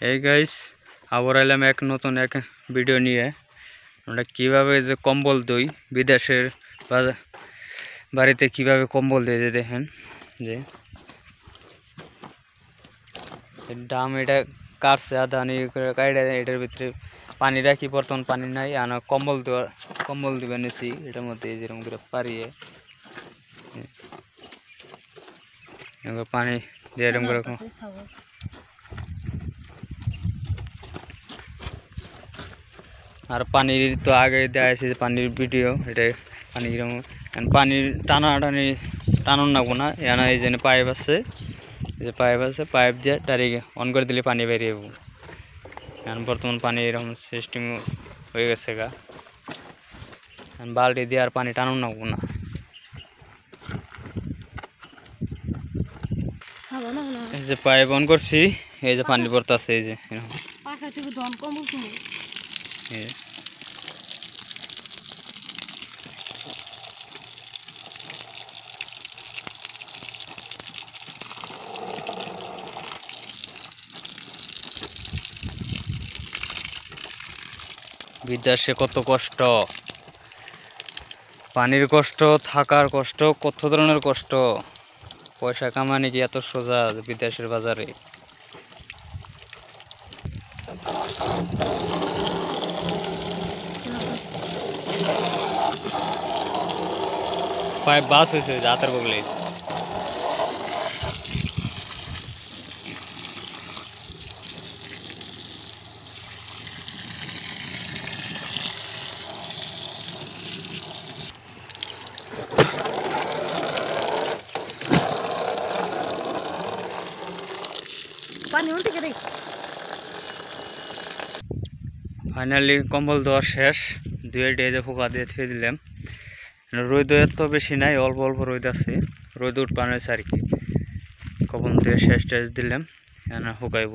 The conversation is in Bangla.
এই গাইস আবার এলাম এক নতুন এক ভিডিও নিয়ে। আমরা কিভাবে যে কম্বল দই বিদেশের বাড়িতে কিভাবে কম্বল দিয়ে যে দেখেন যে ডাম এটা কাটছে আদানি করে কাইডা এটার ভিতরে পানি রাখি বর্তমান পানি নাই আনা কম্বল দিবে নিছি এটার মধ্যে যেরকম করে পারিয়ে পানি যেরকম করে আর পানির তো আগে দেওয়া আছে যে পানির ভিডিও এটা পানি কিরকম পানির টানানো না না এনা এই যে পাইপ আছে পাইপ দিয়ে ডাইরেক্ট অন করে দিলে পানি বেরিয়ে যাবো। এখন বর্তমান পানি এরকম সিস্টেম হয়ে গেছে গা, বালতি দিয়ে আর পানি টানানো না না এই যে পাইপ অন করছি এই যে পানি পড়তে আছে এই যে বিদেশে কত কষ্ট, পানির কষ্ট, থাকার কষ্ট, কত ধরনের কষ্ট। পয়সা কামানি কি এত সোজা বিদেশের বাজারে? পাইপ বাস হয়েছে হাতের বগলে ফাইনালি কম্বল দেওয়া শেষ, দুই ডেজে ফুকা দিয়ে ছেড়ে দিলাম। রোদ এত বেশি নাই, অল্প অল্প রোদ আছে, রোদ উঠবানো আর কি। কম্বল দিয়ে শেষ টেস দিলাম, শুকাইব।